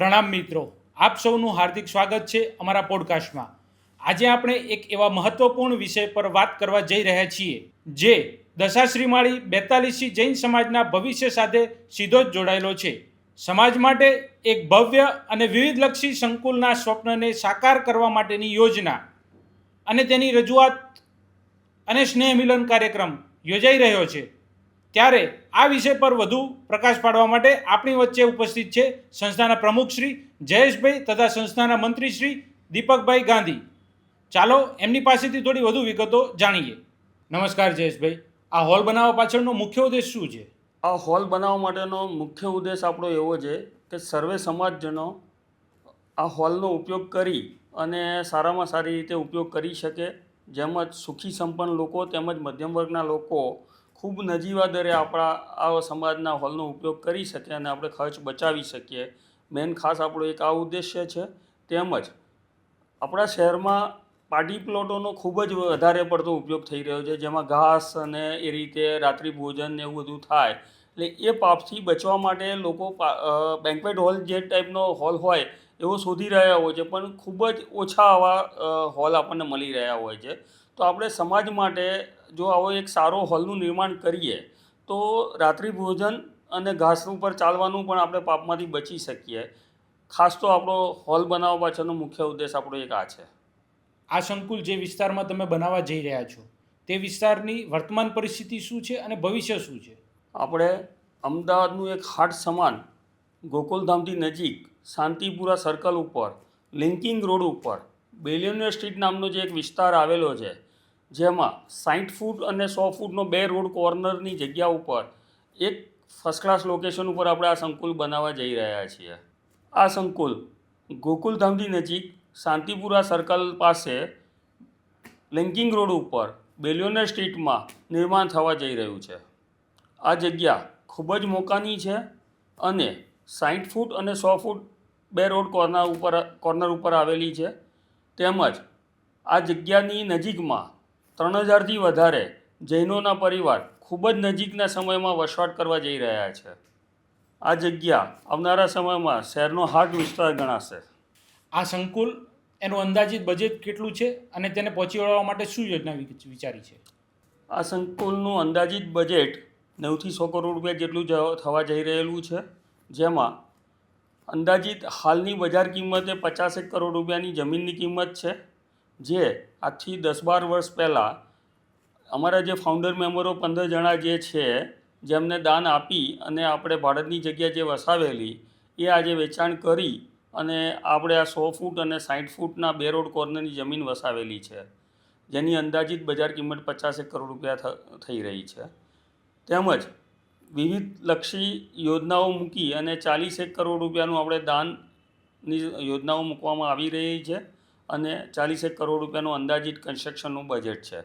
પ્રણામ મિત્રો, આપ સૌનું હાર્દિક સ્વાગત છે અમારા પોડકાસ્ટમાં। આજે આપણે એક એવા મહત્વપૂર્ણ વિષય પર વાત કરવા જઈ રહ્યા છીએ જે દશાશ્રીમાળી 42 જૈન સમાજના ભવિષ્ય સાથે સીધો જ જોડાયેલો છે। સમાજ માટે એક ભવ્ય અને વિવિધલક્ષી સંકુલના સ્વપ્નને સાકાર કરવા માટેની યોજના અને તેની રજૂઆત અને સ્નેહ મિલન કાર્યક્રમ યોજાઈ રહ્યો છે। ત્યારે આ વિષય પર વધુ પ્રકાશ પાડવા માટે આપણી વચ્ચે ઉપસ્થિત છે સંસ્થાના પ્રમુખ શ્રી જયેશભાઈ તથા સંસ્થાના મંત્રી શ્રી દીપકભાઈ ગાંધી। ચાલો એમની પાસેથી થોડી વધુ વિગતો જાણીએ। નમસ્કાર જયેશભાઈ, આ હોલ બનાવવા પાછળનો મુખ્ય ઉદ્દેશ શું છે? આ હોલ બનાવવા માટેનો મુખ્ય ઉદ્દેશ આપણો એવો છે કે સર્વે સમાજજનો આ હોલનો ઉપયોગ કરી અને સારામાં સારી રીતે ઉપયોગ કરી શકે, જેમ સુખી સંપન્ન લોકો તેમજ મધ્યમ વર્ગના લોકો ખૂબ નજીવા દરે આપણા આ સમાજના હોલનો ઉપયોગ કરી શકે અને આપણે ખર્ચ બચાવી શકીએ। મેન ખાસ આપણો એક આ ઉદ્દેશ્ય છે। તેમજ આપણા શહેરમાં પાર્ટી પ્લોટોનો ખૂબ જ વધારે પડતો ઉપયોગ થઈ રહ્યો છે, જેમાં ઘાસ અને એ રીતે રાત્રિ ભોજન ને એવું બધું થાય, એટલે એ પાપથી બચવા માટે લોકો બેન્ક્વેટ હોલ જે ટાઈપનો હોલ હોય એવો શોધી રહ્યા હોય છે, પણ ખૂબ જ ઓછા આવા હોલ આપણને મળી રહ્યા હોય છે। તો આપણે સમાજ માટે જો આવો એક સારો હોલનું નિર્માણ કરીએ તો રાત્રિ ભોજન અને ઘાસ ઉપર ચાલવાનું પણ આપણે પાપમાંથી બચી શકીએ। ખાસ તો આપણો હોલ બનાવવા પાછળનો મુખ્ય ઉદ્દેશ આપણો એક આ છે। આ સંકુલ જે વિસ્તારમાં તમે બનાવવા જઈ રહ્યા છો તે વિસ્તારની વર્તમાન પરિસ્થિતિ શું છે અને ભવિષ્ય શું છે? આપણે અમદાવાદનું એક હાટ સમાન ગોકુલધામથી નજીક શાંતિપુરા સર્કલ ઉપર લિંકિંગ રોડ ઉપર બેલિયનર સ્ટ્રીટ નામનો જે એક વિસ્તાર આવેલો છે, જેમાં 60 ફૂટ અને 100 ફૂટનો 2 રોડ કોર્નરની જગ્યા ઉપર એક ફર્સ્ટ ક્લાસ લોકેશન ઉપર આપણે આ સંકુલ બનાવવા જઈ રહ્યા છીએ। આ સંકુલ ગોકુલધામથી નજીક શાંતિપુરા સર્કલ પાસે લિંકિંગ રોડ ઉપર બેલિયનર સ્ટ્રીટમાં નિર્માણ થવા જઈ રહ્યું છે। આ જગ્યા ખૂબ જ મોકાની છે અને 60 ફૂટ અને 100 ફૂટ 2 રોડ કોર્નર ઉપર આવેલી છે। તેમજ આ જગ્યાની નજીકમાં 3000થી વધારે જૈનોના પરિવાર ખૂબ જ નજીકના સમયમાં વસવાટ કરવા જઈ રહ્યા છે। આ જગ્યા આવનારા સમયમાં શહેરનો હાર્ટ વિસ્તાર ગણાશે। આ સંકુલ એનું અંદાજિત બજેટ કેટલું છે અને તેને પહોંચી વળવા માટે શું યોજના વિચારી છે? આ સંકુલનું અંદાજિત બજેટ 9થી 100 કરોડ રૂપિયા જેટલું થવા જઈ રહેલું છે, જેમાં અંદાજિત હાલની બજાર કિંમતે 50 કરોડ રૂપિયાની જમીનની કિંમત છે, જે આજથી 10-12 વર્ષ પહેલાં અમારા જે ફાઉન્ડર મેમ્બરો 15 જણા જે છે જેમને દાન આપી અને આપણે ભારતની જગ્યા જે વસાવેલી એ આજે વેચાણ કરી અને આપણે આ 100 ફૂટ અને 60 ફૂટના 2 રોડ કોર્નરની જમીન વસાવેલી છે, જેની અંદાજિત બજાર કિંમત 50 કરોડ રૂપિયા થઈ રહી છે। તેમજ વિવિધલક્ષી યોજનાઓ મૂકી અને 40 કરોડ રૂપિયાનું આપણે દાનની યોજનાઓ મૂકવામાં આવી રહી છે અને 40 કરોડ રૂપિયાનું અંદાજિત કન્સ્ટ્રક્શનનું બજેટ છે।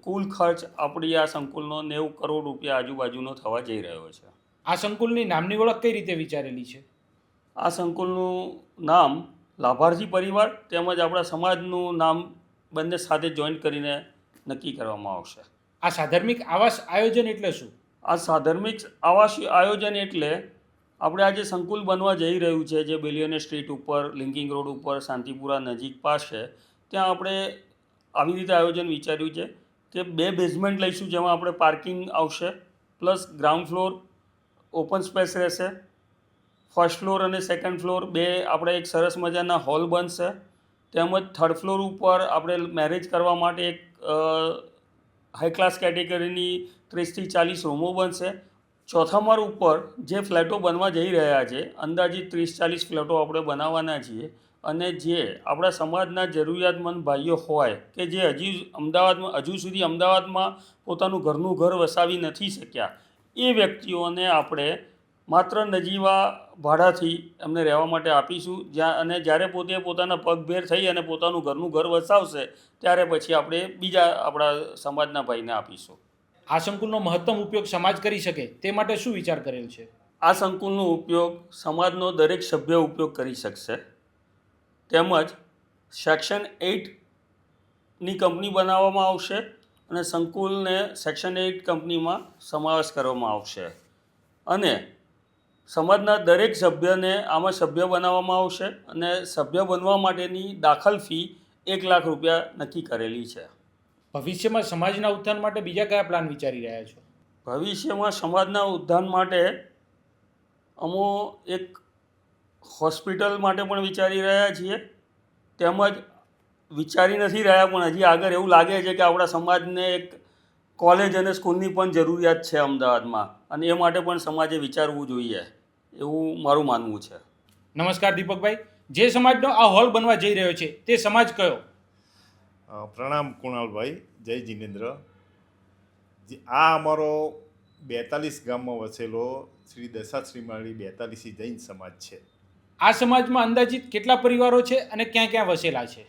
કુલ ખર્ચ આપણી આ સંકુલનો 90 કરોડ રૂપિયા આજુબાજુનો થવા જઈ રહ્યો છે। આ સંકુલની નામની ઓળખ કઈ રીતે વિચારેલી છે? આ સંકુલનું નામ લાભાર્થી પરિવાર તેમજ આપણા સમાજનું નામ બંને સાથે જોઈન્ટ કરીને નક્કી કરવામાં આવશે। આ સાધર્મિક આવાસ આયોજન એટલે શું? આ સાધર્મિક આવાસ આયોજન એટલે આપણે આજે સંકુલ બનવા જઈ રહ્યું છે, જે બેલિયનર સ્ટ્રીટ ઉપર લિંકિંગ રોડ ઉપર શાંતિપુરા નજીક પાસે, ત્યાં આપણે આવી રીતે આયોજન વિચાર્યું છે કે 2 બેઝમેન્ટ લઈશું, જેમાં આપણે પાર્કિંગ આવશે plus ground floor open space રહેશે, ફર્સ્ટ ફ્લોર અને સેકન્ડ ફ્લોર 2 આપણે એક સરસ મજાના હોલ બનશે, તેમજ થર્ડ ફ્લોર ઉપર આપણે મેરેજ કરવા માટે એક હાઈ ક્લાસ કેટેગરીની 30થી 40 રૂમો બનશે। ચોથા માળ ઉપર જે ફ્લેટો બનવા જઈ રહ્યા છે, અંદાજિત 30-40 ફ્લેટો આપણે બનાવવાના છીએ અને જે આપણા સમાજના જરૂરિયાતમંદ ભાઈઓ હોય કે જે હજુ સુધી અમદાવાદમાં પોતાનું ઘરનું ઘર વસાવી નથી શક્યા, એ વ્યક્તિઓને આપણે માત્ર નજીવા ભાડાથી એમને રહેવા માટે આપીશું, અને જ્યારે પોતે પોતાના પગભેર થઈ અને પોતાનું ઘરનું ઘર વસાવશે ત્યારે પછી આપણે બીજા આપણા સમાજના ભાઈને આપીશું। આ સંકુલનો મહત્તમ ઉપયોગ સમાજ કરી શકે તે માટે શું વિચાર કરેલ છે? આ સંકુલનો ઉપયોગ સમાજનો દરેક સભ્ય ઉપયોગ કરી શકશે, તેમજ સેક્શન 8ની કંપની બનાવવામાં આવશે અને સંકુલને સેક્શન 8 કંપનીમાં સમાવેશ કરવામાં આવશે અને સમાજના દરેક સભ્યને આમાં સભ્ય બનાવવામાં આવશે અને સભ્ય બનવા માટેની દાખલ ફી 1 લાખ રૂપિયા નક્કી કરેલી છે. ભવિષ્યમાં સમાજના ઉત્થાન માટે બીજા કયા પ્લાન વિચારી રહ્યા છો? ભવિષ્યમાં સમાજના ઉત્થાન માટે અમો એક હોસ્પિટલ માટે પણ વિચારી રહ્યા છીએ, તેમજ વિચારી નથી રહ્યા પણ હજી આગળ એવું લાગે છે કે આપણા સમાજને એક કોલેજ અને સ્કૂલની પણ જરૂરિયાત છે અમદાવાદમાં, અને એ માટે પણ સમાજે વિચારવું જોઈએ એવું મારું માનવું છે. નમસ્કાર દીપકભાઈ, જે સમાજનો આ હોલ બનવા જઈ રહ્યો છે તે સમાજ કયો? પ્રણામ કુણાલભાઈ, જય જિનેન્દ્ર. આ અમારો 42 ગામમાં વસેલો શ્રી દશાશ્રીમાળી 42 જૈન સમાજ છે. આ સમાજમાં અંદાજિત કેટલા પરિવારો છે અને ક્યાં ક્યાં વસેલા છે?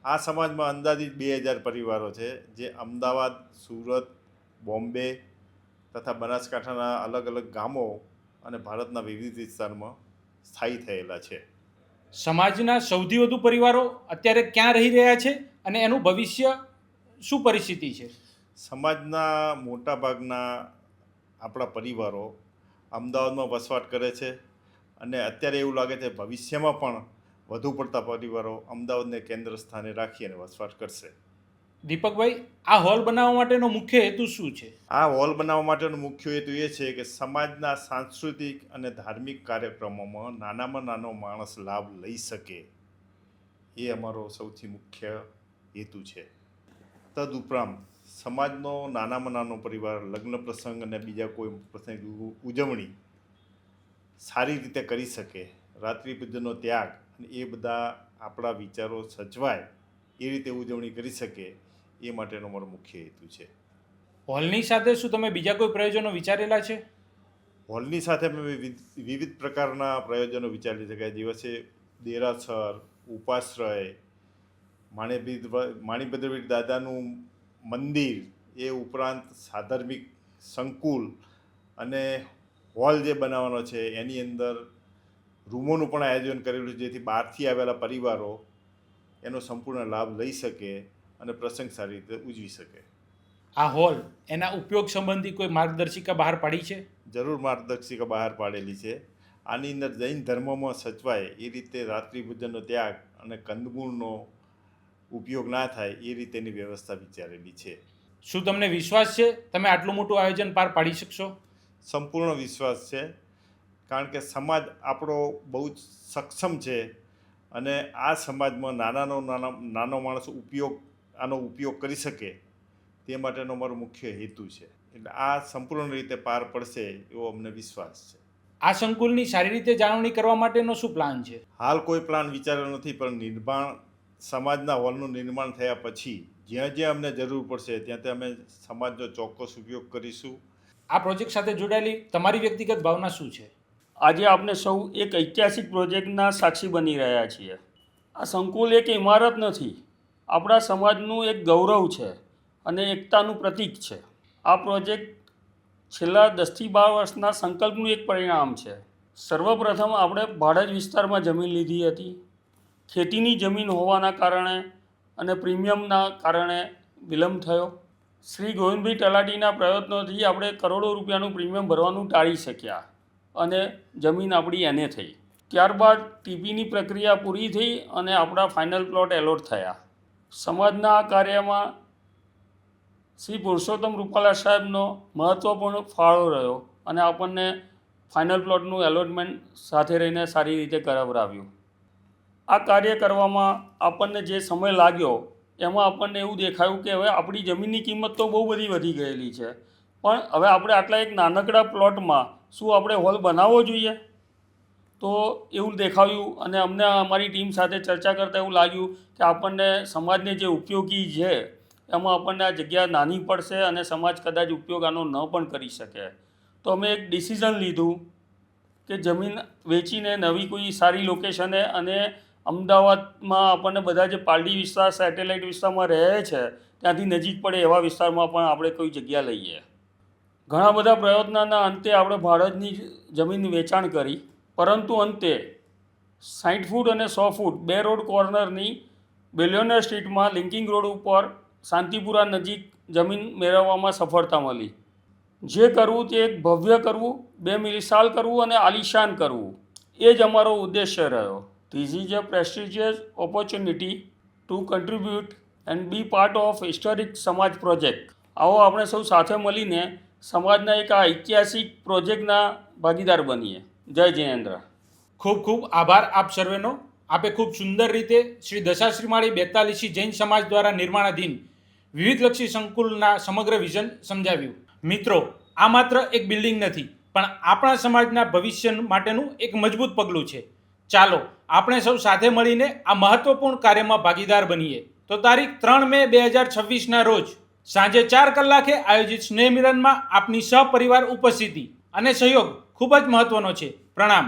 આ સમાજમાં અંદાજિત 2000 પરિવારો છે, જે અમદાવાદ, સુરત, બોમ્બે તથા બનાસકાંઠાના અલગ અલગ ગામો અને ભારતના વિવિધ વિસ્તારમાં સ્થાયી થયેલા છે. સમાજના સૌથી વધુ પરિવારો અત્યારે ક્યાં રહી રહ્યા છે અને એનું ભવિષ્ય શું પરિસ્થિતિ છે? સમાજના મોટાભાગના આપણા પરિવારો અમદાવાદમાં વસવાટ કરે છે, અને અત્યારે એવું લાગે છે ભવિષ્યમાં પણ વધુ પડતા પરિવારો અમદાવાદને કેન્દ્ર સ્થાને રાખી અને વસવાટ કરશે. દીપકભાઈ, આ હોલ બનાવવા માટેનો મુખ્ય હેતુ શું છે? આ હોલ બનાવવા માટેનો મુખ્ય હેતુ એ છે કે સમાજના સાંસ્કૃતિક અને ધાર્મિક કાર્યક્રમોમાં નાનામાં નાનો માણસ લાભ લઈ શકે, એ અમારો સૌથી મુખ્ય હેતુ છે. તદુપરાંત સમાજનો નાનામાં નાનો પરિવાર લગ્ન પ્રસંગ અને બીજા કોઈ પ્રસંગ ઉજવણી સારી રીતે કરી શકે, રાત્રિ પૂજનનો ત્યાગ અને એ બધા આપણા વિચારો સચવાય એ રીતે ઉજવણી કરી શકે, એ માટેનો મારો મુખ્ય હેતુ છે. હોલની સાથે શું તમે બીજા કોઈ પ્રયોજનો વિચારેલા છે? હોલની સાથે અમે વિવિધ પ્રકારના પ્રયોજનો વિચારી શકાય, જેવા છે દેરાસર, ઉપાશ્રય, માણીભદ્રવીર દાદાનું મંદિર, એ ઉપરાંત સાધર્મિક સંકુલ, અને હોલ જે બનાવવાનો છે એની અંદર રૂમોનું પણ આયોજન કરેલું છે, જેથી બહારથી આવેલા પરિવારો એનો સંપૂર્ણ લાભ લઈ શકે અને પ્રસંગ સારી રીતે ઉજવી શકે. આ હોલ એના ઉપયોગ સંબંધી કોઈ માર્ગદર્શિકા બહાર પાડી છે? જરૂર માર્ગદર્શિકા બહાર પાડેલી છે. આની અંદર જૈન ધર્મમાં સચવાય એ રીતે રાત્રિ ભોજનનો ત્યાગ અને કંદમૂળનો ઉપયોગ ના થાય એ રીતેની વ્યવસ્થા વિચારેલી છે. શું તમને વિશ્વાસ છે તમે આટલું મોટું આયોજન પાર પાડી શકશો? સંપૂર્ણ વિશ્વાસ છે, કારણ કે સમાજ આપણો બહુ જ સક્ષમ છે, અને આ સમાજમાં નાનો માણસ આનો ઉપયોગ કરી શકે તે માટેનો મારો મુખ્ય હેતુ છે. એટલે આ સંપૂર્ણ રીતે પાર પડશે એવો અમને વિશ્વાસ છે. આ સંકુલની સારી રીતે જાળવણી કરવા માટેનો શું પ્લાન છે? હાલ કોઈ પ્લાન વિચાર્યો નથી, પણ સમાજના હોલનું નિર્માણ થયા પછી જ્યાં જ્યાં અમને જરૂર પડશે ત્યાં ત્યાં અમે સમાજનો ચોક્કસ ઉપયોગ કરીશું. આ પ્રોજેક્ટ સાથે જોડાયેલી તમારી વ્યક્તિગત ભાવના શું છે? આજે આપણે સૌ એક ઐતિહાસિક પ્રોજેક્ટના સાક્ષી બની રહ્યા છીએ. આ સંકુલ એક ઇમારત નથી, આપણા સમાજનું એક ગૌરવ છે અને એકતાનું પ્રતીક છે. આ પ્રોજેક્ટ છેલ્લા 10 થી 12 વર્ષના સંકલ્પનું એક પરિણામ છે. સર્વપ્રથમ આપણે ભાડજ વિસ્તારમાં જમીન લીધી હતી. ખેતીની જમીન હોવાના કારણે અને પ્રીમિયમના કારણે વિલંબ થયો. શ્રી ગોવિંદભાઈ તલાટીના પ્રયત્નોથી આપણે કરોડો રૂપિયાનું પ્રીમિયમ ભરવાનું ટાળી શક્યા અને જમીન આપણી એને થઈ. ત્યારબાદ ટીપીની પ્રક્રિયા પૂરી થઈ અને આપણા ફાઇનલ પ્લોટ એલોટ થયા. સમાજના આ કાર્યમાં શ્રી પુરુષોત્તમ રૂપાલા સાહેબનો મહત્ત્વપૂર્ણ ફાળો રહ્યો અને આપણને ફાઇનલ પ્લોટનું એલોટમેન્ટ સાથે રહીને સારી રીતે કરાવરાવ્યું. આ કાર્ય કરવામાં આપણને જે સમય લાગ્યો એમાં આપણને એવું દેખાયું કે હવે આપણી જમીનની કિંમત તો બહુ બધી વધી ગયેલી છે, પણ હવે આપણે આટલા એક નાનકડા પ્લોટમાં શું આપણે હોલ બનાવવો જોઈએ? તો એવું દેખાયું અને અમને અમારી ટીમ સાથે ચર્ચા કરતાં એવું લાગ્યું કે આપણને સમાજને જે ઉપયોગી છે એમાં આપણને આ જગ્યા નાની પડશે અને સમાજ કદાચ ઉપયોગ આનો ન પણ કરી શકે. તો અમે એક ડિસિઝન લીધું કે જમીન વેચીને નવી કોઈ સારી લોકેશને અને અમદાવાદમાં આપણને બધા જે પાલડી વિસ્તાર, સેટેલાઇટ વિસ્તારમાં રહે છે ત્યાંથી નજીક પડે એવા વિસ્તારમાં પણ આપણે કોઈ જગ્યા લઈએ. ઘણા બધા પ્રયત્નના અંતે આપણે ભાડજની જમીન વેચાણ કરી, પરંતુ અંતે 60 ફૂટ અને 100 ફૂટ 2 રોડ કોર્નરની બિલિયનર સ્ટ્રીટમાં લિંકિંગ રોડ ઉપર શાંતિપુરા નજીક જમીન મેળવવામાં સફળતા મળી. જે કરવું તે એક ભવ્ય કરવું, બેમિસાલ કરવું અને આલિશાન કરવું, એ જ અમારો ઉદ્દેશ્ય રહ્યો. This is a prestigious opportunity to contribute and be part of historic સમાજ પ્રોજેક્ટ. આવો આપણે સૌ સાથે મળીને સમાજના એક આ ઐતિહાસિક પ્રોજેક્ટના ભાગીદાર બનીએ. જય જિનેન્દ્ર. ખૂબ ખૂબ આભાર આપ સર્વેનો. આપે ખૂબ સુંદર રીતે શ્રી દશાશ્રીમાળી 42 જૈન સમાજ દ્વારા નિર્માણાધીન વિવિધલક્ષી સંકુલના સમગ્ર વિઝન સમજાવ્યું. મિત્રો, આ માત્ર એક બિલ્ડિંગ નથી, પણ આપણા સમાજના ભવિષ્ય માટેનું એક મજબૂત પગલું છે. ચાલો આપણે સૌ સાથે મળીને આ મહત્વપૂર્ણ કાર્યમાં ભાગીદાર બનીએ. તો તારીખ 3 મે 2026ના રોજ સાંજે 4 કલાકે આયોજિત સ્નેહ મિલનમાં આપની સહપરિવાર ઉપસ્થિતિ અને સહયોગ ખૂબ જ મહત્વનો છે. પ્રણામ.